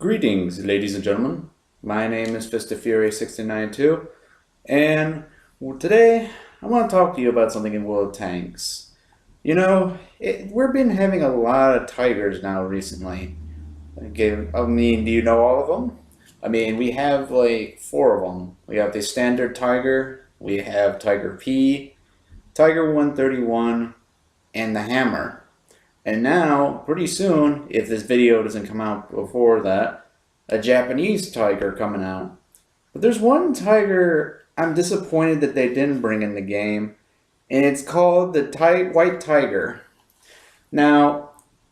Greetings, ladies and gentlemen. My name is FistofFury69 and today I want to talk to you about something in World of Tanks. We've been having a lot of tigers now recently. Do you know all of them? We have like four of them. We have the standard tiger, we have Tiger P, Tiger 131, and the Hammer. And now, pretty soon, if this video doesn't come out before that, a Japanese tiger coming out. But there's one tiger I'm disappointed that they didn't bring in the game, and it's called the White Tiger. Now,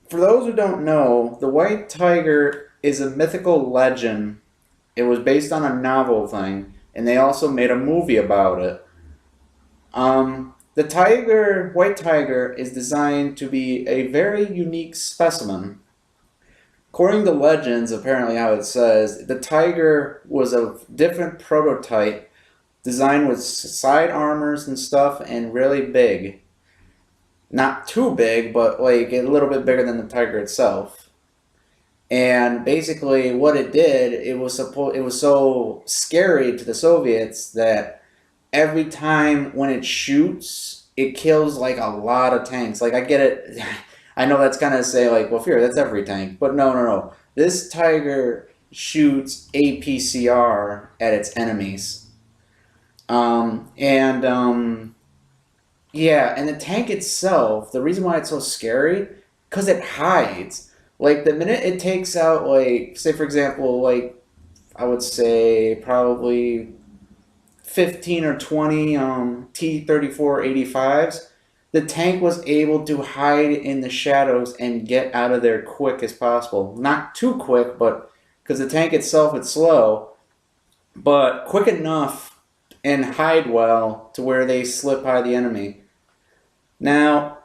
for those who don't know, the White Tiger is a mythical legend. It was based on a novel thing, and they also made a movie about it. The white tiger is designed to be a very unique specimen. According to legends, apparently how it says, the tiger was a different prototype, designed with side armors and stuff, and really big. Not too big, but like a little bit bigger than the tiger itself. And basically what it did, it was so scary to the Soviets that every time when it shoots, it kills like a lot of tanks. Like, I get it. I know that's kind of say like, well, Fury, that's every tank. But no. This tiger shoots APCR at its enemies. Yeah, and the tank itself, the reason why it's so scary, because it hides. Like, the minute it takes out, like, say for example, like, I would say probably 15 or 20 T-34-85s, the tank was able to hide in the shadows and get out of there quick as possible. Not too quick, but because the tank itself is slow, but quick enough and hide well to where they slip by the enemy. Now,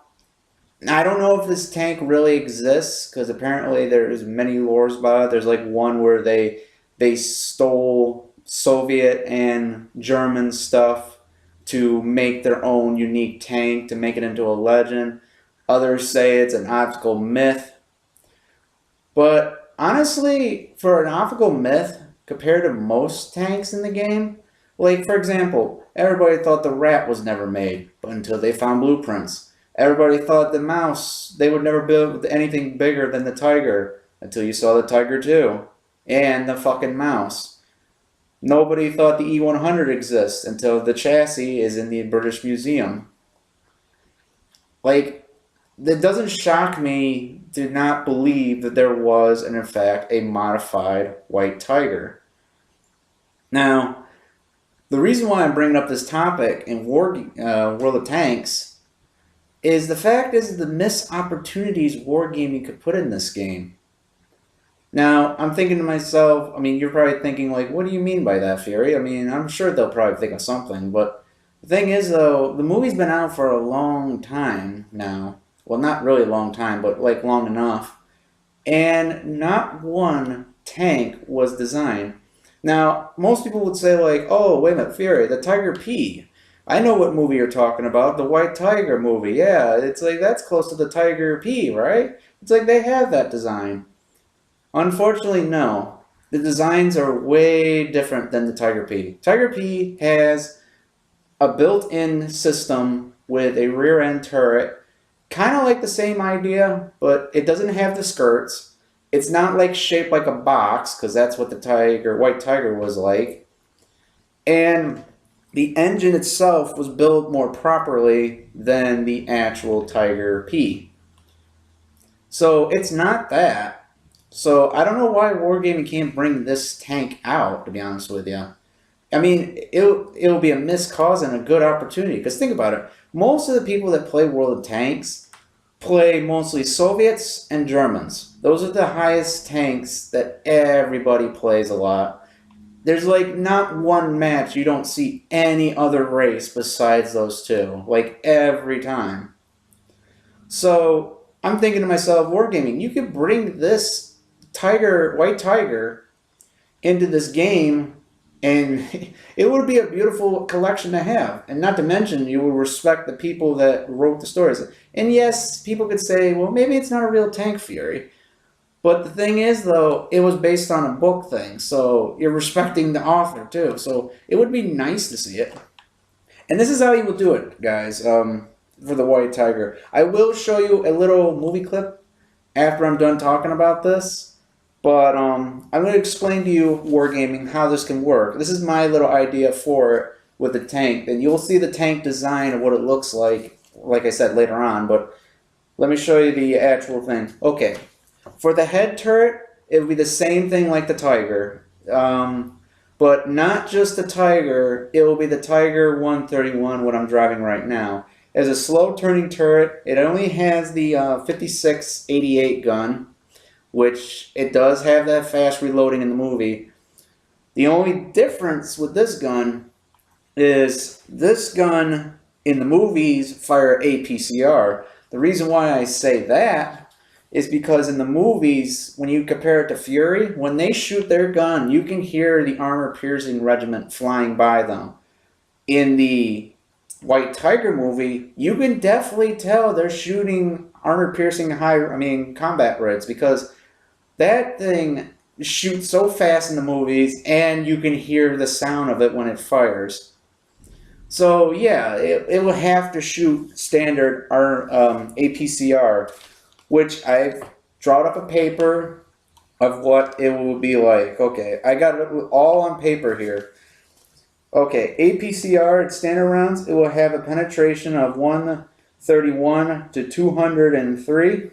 I don't know if this tank really exists, because apparently there's many lores about it. There's like one where they stole Soviet and German stuff to make their own unique tank, to make it into a legend. Others say it's an optical myth. But honestly, for an optical myth, compared to most tanks in the game, like for example, everybody thought the Rat was never made, but until they found blueprints. Everybody thought the Mouse, they would never build anything bigger than the Tiger, until you saw the Tiger 2 and the fucking Mouse. Nobody thought the E100 exists until the chassis is in the British Museum. Like, it doesn't shock me to not believe that there was, and in fact, a modified White Tiger. Now, the reason why I'm bringing up this topic in World of Tanks is the fact is the missed opportunities wargaming could put in this game. Now, I'm thinking to myself, you're probably thinking, like, what do you mean by that, Fury? I'm sure they'll probably think of something, but the thing is, though, the movie's been out for a long time now. Well, not really a long time, but, like, long enough. And not one tank was designed. Now, most people would say, like, oh, wait a minute, Fury, the Tiger P. I know what movie you're talking about, the White Tiger movie. Yeah, it's like, that's close to the Tiger P, right? It's like they have that design. Unfortunately, no. The designs are way different than the Tiger P. Tiger P has a built-in system with a rear-end turret, kind of like the same idea, but it doesn't have the skirts. It's not like shaped like a box, because that's what the White Tiger was like. And the engine itself was built more properly than the actual Tiger P. So it's not that. So I don't know why Wargaming can't bring this tank out, to be honest with you. It'll be a missed cause and a good opportunity. Because think about it. Most of the people that play World of Tanks play mostly Soviets and Germans. Those are the highest tanks that everybody plays a lot. There's like not one match you don't see any other race besides those two. Like every time. So I'm thinking to myself, Wargaming, you could bring this White Tiger into this game, and it would be a beautiful collection to have. And not to mention, you would respect the people that wrote the stories. And yes, people could say, well, maybe it's not a real tank, Fury. But the thing is, though, it was based on a book thing, so you're respecting the author too. So it would be nice to see it. And this is how you will do it, guys. For the White Tiger, I will show you a little movie clip after I'm done talking about this. But I'm going to explain to you, Wargaming, how this can work. This is my little idea for it with the tank. And you'll see the tank design of what it looks like I said, later on. But let me show you the actual thing. Okay, for the head turret, it will be the same thing like the Tiger. But not just the Tiger, it will be the Tiger 131, what I'm driving right now. As a slow turning turret, it only has the 5688 gun, which it does have that fast reloading in the movie. The only difference with this gun is this gun in the movies fire APCR. The reason why I say that is because in the movies, when you compare it to Fury, when they shoot their gun, you can hear the armor-piercing regiment flying by them. In the White Tiger movie, you can definitely tell they're shooting armor-piercing combat reds, because that thing shoots so fast in the movies, and you can hear the sound of it when it fires. So yeah, it will have to shoot standard APCR, which I've drawn up a paper of what it will be like. Okay, I got it all on paper here. Okay, APCR, its standard rounds, it will have a penetration of 131 to 203.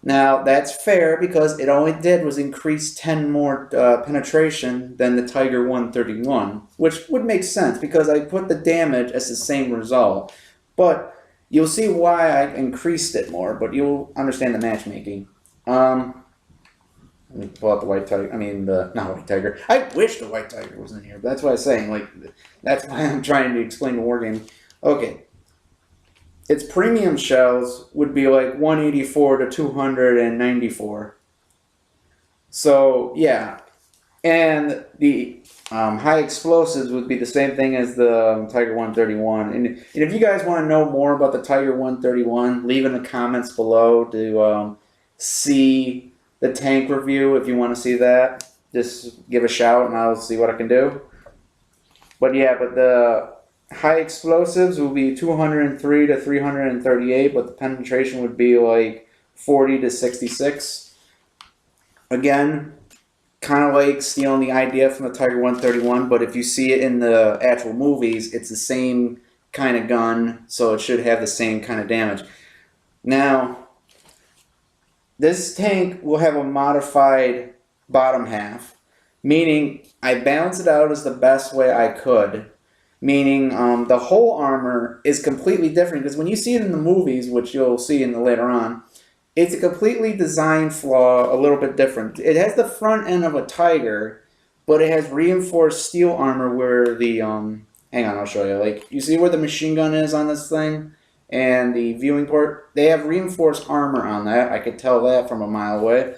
Now, that's fair because it only did was increase 10 more penetration than the Tiger 131, which would make sense because I put the damage as the same result. But you'll see why I increased it more, but you'll understand the matchmaking. Let me pull out the White Tiger. Not White Tiger. I wish the White Tiger was in here, but that's why I'm saying, that's why I'm trying to explain the wargame. Okay. Its premium shells would be like 184 to 294. So, yeah. And the high explosives would be the same thing as the Tiger 131. And if you guys want to know more about the Tiger 131, leave in the comments below to see the tank review. If you want to see that, just give a shout and I'll see what I can do. But yeah, the high explosives will be 203 to 338, but the penetration would be like 40 to 66. Again, kind of like stealing the idea from the Tiger 131, but if you see it in the actual movies, it's the same kind of gun, so it should have the same kind of damage. Now, this tank will have a modified bottom half, meaning I balance it out as the best way I could. Meaning the whole armor is completely different, because when you see it in the movies, which you'll see in the later on, it's a completely design flaw, a little bit different. It has the front end of a Tiger, but it has reinforced steel armor where the hang on, I'll show you. Like, you see where the machine gun is on this thing and the viewing port? They have reinforced armor on that. I could tell that from a mile away.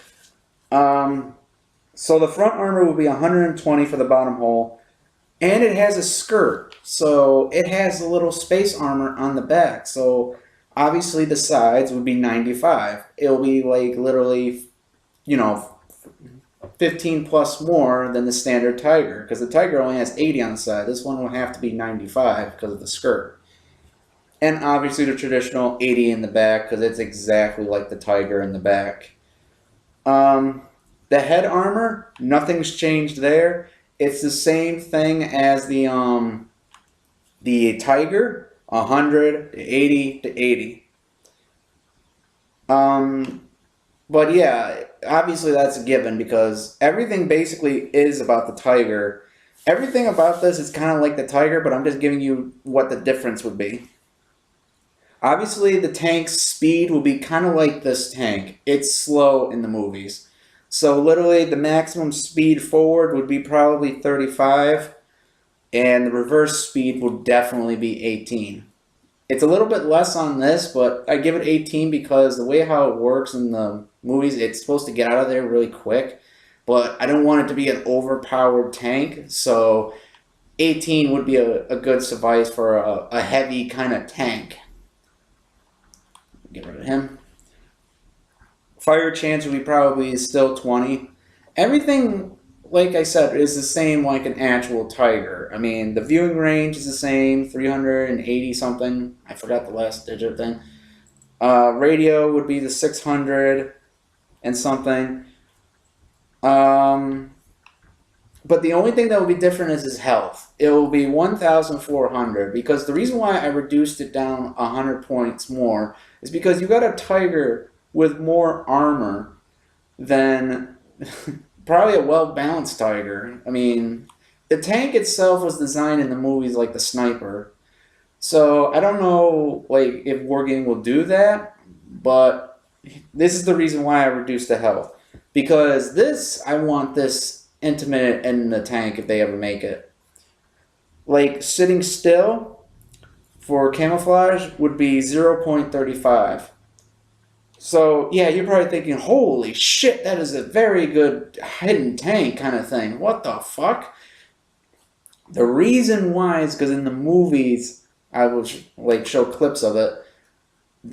So the front armor will be 120 for the bottom hole. And it has a skirt, so it has a little space armor on the back. So obviously the sides would be 95. It'll be like literally, 15 plus more than the standard Tiger, because the Tiger only has 80 on the side. This one will have to be 95 because of the skirt. And obviously the traditional 80 in the back, because it's exactly like the Tiger in the back. The head armor, nothing's changed there. It's the same thing as the Tiger, 100 to 80 to 80. But yeah, obviously that's a given because everything basically is about the Tiger. Everything about this is kind of like the Tiger, but I'm just giving you what the difference would be. Obviously the tank's speed will be kind of like this tank. It's slow in the movies. So literally the maximum speed forward would be probably 35, and the reverse speed would definitely be 18. It's a little bit less on this, but I give it 18 because the way how it works in the movies, it's supposed to get out of there really quick, but I don't want it to be an overpowered tank, so 18 would be a good suffice for a heavy kind of tank. Get rid of him. Fire chance would be probably still 20. Everything, like I said, is the same like an actual tiger. I mean, the viewing range is the same, 380 something. I forgot the last digit thing. Radio would be the 600 and something. Um, but the only thing that will be different is his health. It will be 1,400 because the reason why I reduced it down 100 points more is because you got a tiger with more armor than probably a well-balanced tiger. I mean, the tank itself was designed in the movies like the sniper. So I don't know like if Wargaming will do that, but this is the reason why I reduced the health. Because this, I want this intimate in the tank if they ever make it. Like sitting still for camouflage would be 0.35. So, yeah, you're probably thinking, holy shit, that is a very good hidden tank kind of thing. What the fuck? The reason why is because in the movies, I will like show clips of it,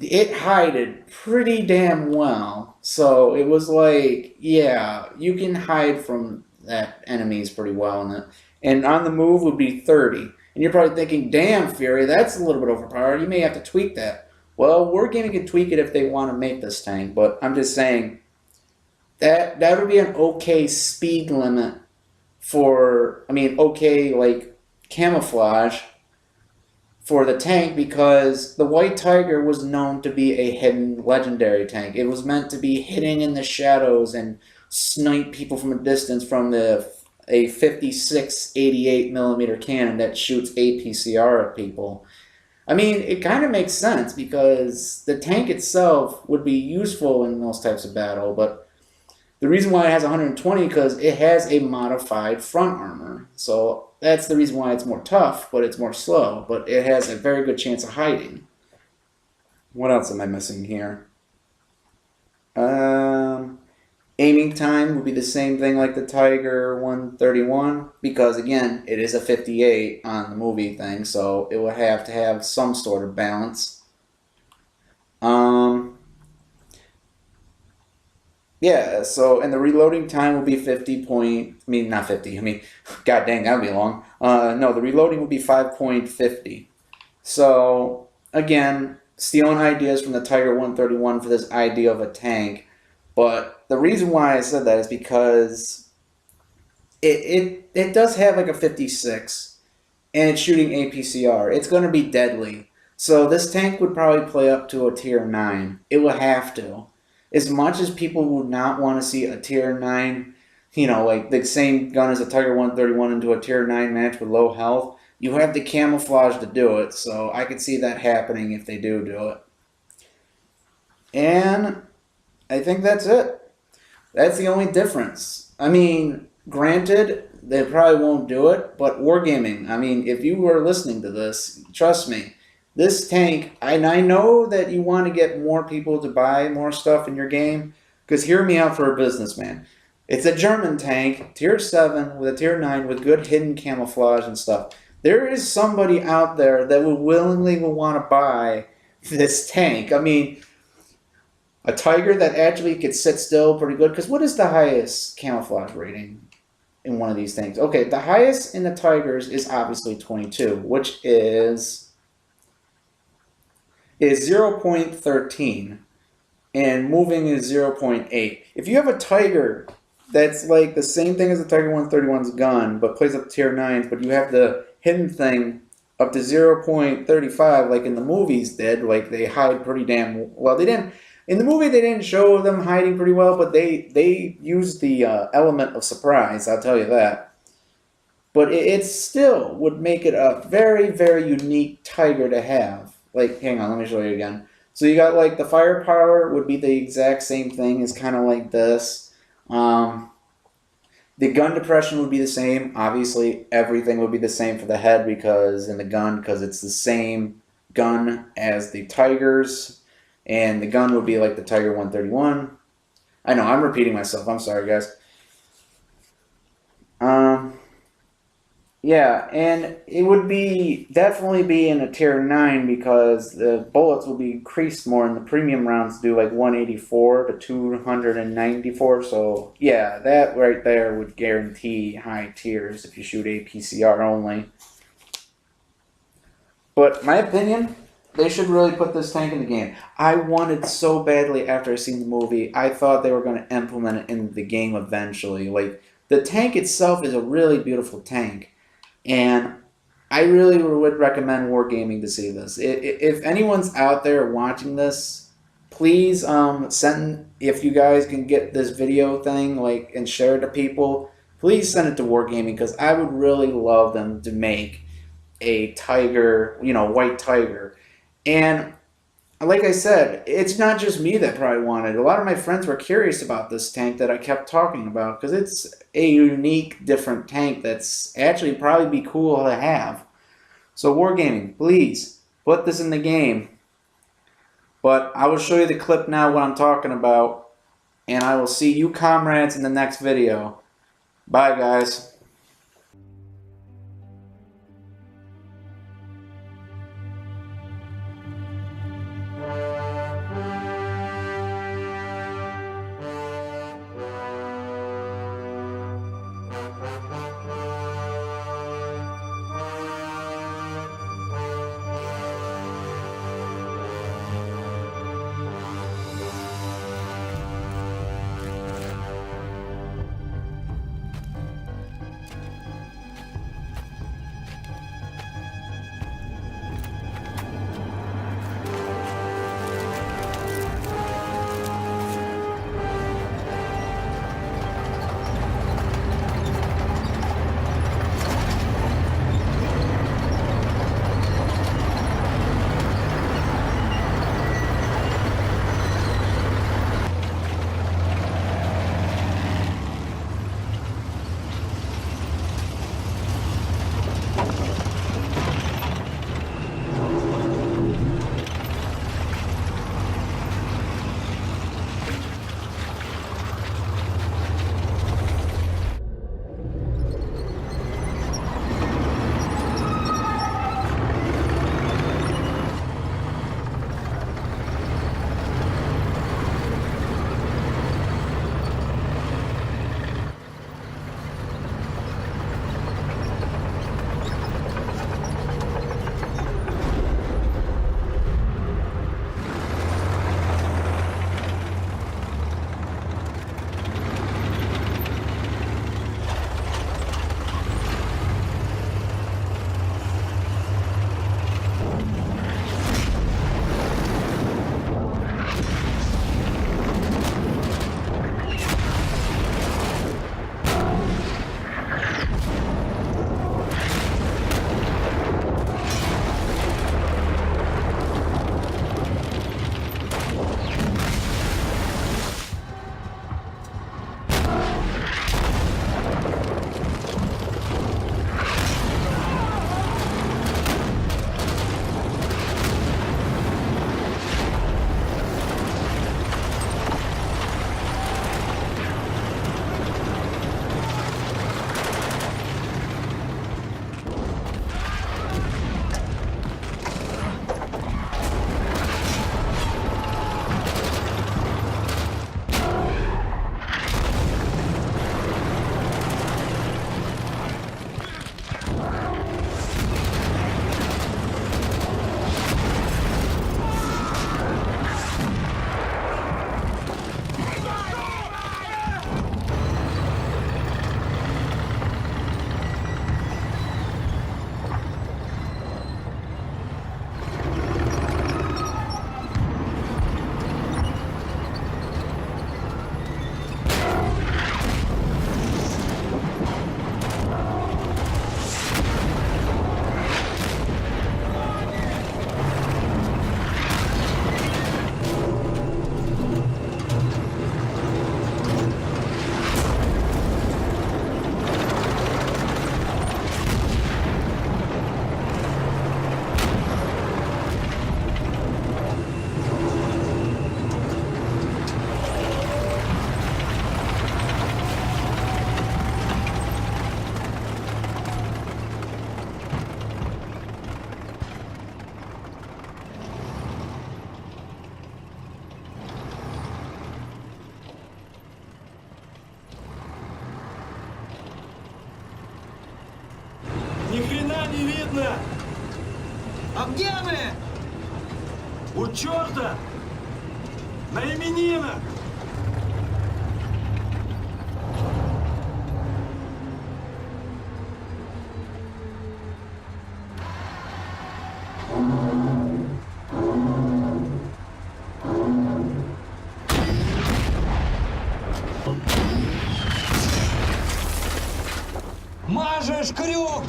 it hided pretty damn well. So it was like, yeah, you can hide from that enemies pretty well in it. And on the move would be 30. And you're probably thinking, damn, Fury, that's a little bit overpowered. You may have to tweak that. Well, Wargaming can tweak it if they want to make this tank, but I'm just saying that would be an okay speed limit for, I mean, okay, like camouflage for the tank because the White Tiger was known to be a hidden legendary tank. It was meant to be hidden in the shadows and snipe people from a distance from a 56-88 millimeter cannon that shoots APCR at people. I mean, it kind of makes sense because the tank itself would be useful in those types of battle, but the reason why it has 120 because it has a modified front armor. So that's the reason why it's more tough, but it's more slow, but it has a very good chance of hiding. What else am I missing here? Aiming time would be the same thing like the Tiger 131 because again it is a 58 on the movie thing, so it would have to have some sort of balance. Yeah, so and the reloading time will be 50 point. I mean not 50. I mean, god dang, that would be long. No, the reloading will be 5.50. So again, stealing ideas from the Tiger 131 for this idea of a tank. But the reason why I said that is because it does have like a 56 and it's shooting APCR. It's going to be deadly. So this tank would probably play up to a tier 9. It would have to. As much as people would not want to see a tier 9, you know, like the same gun as a Tiger 131 into a tier 9 match with low health, you have the camouflage to do it. So I could see that happening if they do it. And I think that's it. That's the only difference. I mean, granted, they probably won't do it, but Wargaming, I mean, if you were listening to this, trust me, this tank, and I know that you want to get more people to buy more stuff in your game, because hear me out for a businessman. It's a German tank, tier 7 with a tier 9 with good hidden camouflage and stuff. There is somebody out there that will willingly want to buy this tank. I mean, a Tiger that actually could sit still pretty good. Because what is the highest camouflage rating in one of these things? Okay, the highest in the Tigers is obviously 22, which is 0.13. And moving is 0.8. If you have a Tiger that's like the same thing as the Tiger 131's gun, but plays up tier 9s, but you have the hidden thing up to 0.35 like in the movies did, like they hide pretty damn well. They didn't. In the movie, they didn't show them hiding pretty well, but they used the element of surprise, I'll tell you that. But it still would make it a very, very unique Tiger to have. Like, hang on, let me show you again. So you got, like, the firepower would be the exact same thing as kind of like this. The gun depression would be the same. Obviously, everything would be the same for the head because it's the same gun as the Tigers. And the gun would be like the Tiger 131. I know, I'm repeating myself. I'm sorry, guys. Yeah, and it would be definitely be in a tier 9 because the bullets will be increased more and the premium rounds do like 184 to 294. So, yeah, that right there would guarantee high tiers if you shoot APCR only. But my opinion, they should really put this tank in the game. I wanted so badly after I seen the movie. I thought they were going to implement it in the game eventually. Like the tank itself is a really beautiful tank, and I really would recommend Wargaming to see this. If anyone's out there watching this, please send, if you guys can get this video thing like and share it to people. Please send it to Wargaming because I would really love them to make a tiger, white tiger. And like I said, it's not just me that probably wanted. A lot of my friends were curious about this tank that I kept talking about because it's a unique, different tank that's actually probably be cool to have. So Wargaming, please put this in the game. But I will show you the clip now what I'm talking about, and I will see you comrades in the next video. Bye guys. Хрена не видно! А где мы? У черта! На именинах! Мажешь крюк!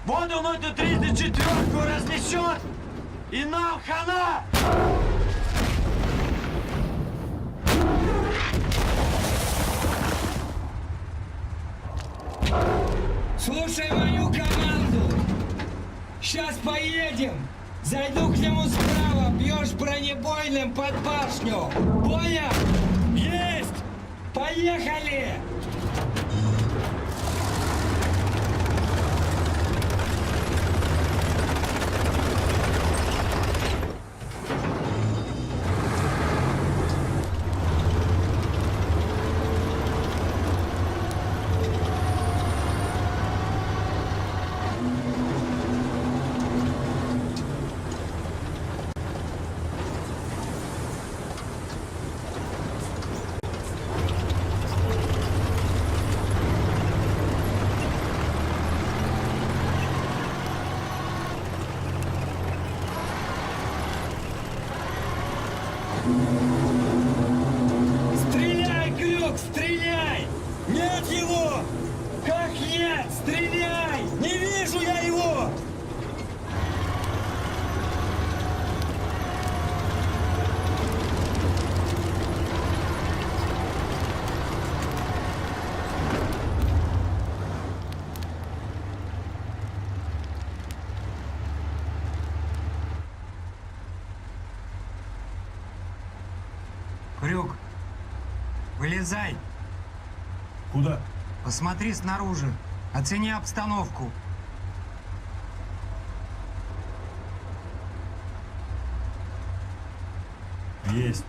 Вот он эту 34-ку разнесет, и нам хана! Слушай мою команду! Сейчас поедем! Зайду к нему справа, бьешь бронебойным под башню! Понял? Есть! Поехали! Стреляй, Крюк, стреляй! Нет его! Как нет? Стреляй! Не вижу я его! Крюк, вылезай. Куда? Посмотри снаружи. Оцени обстановку. Есть.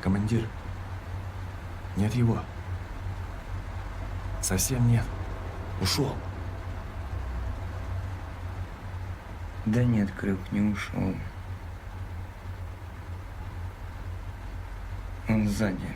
Командир, нет его. Совсем нет. Ушел. Да нет, Крюк не ушел. Он сзади.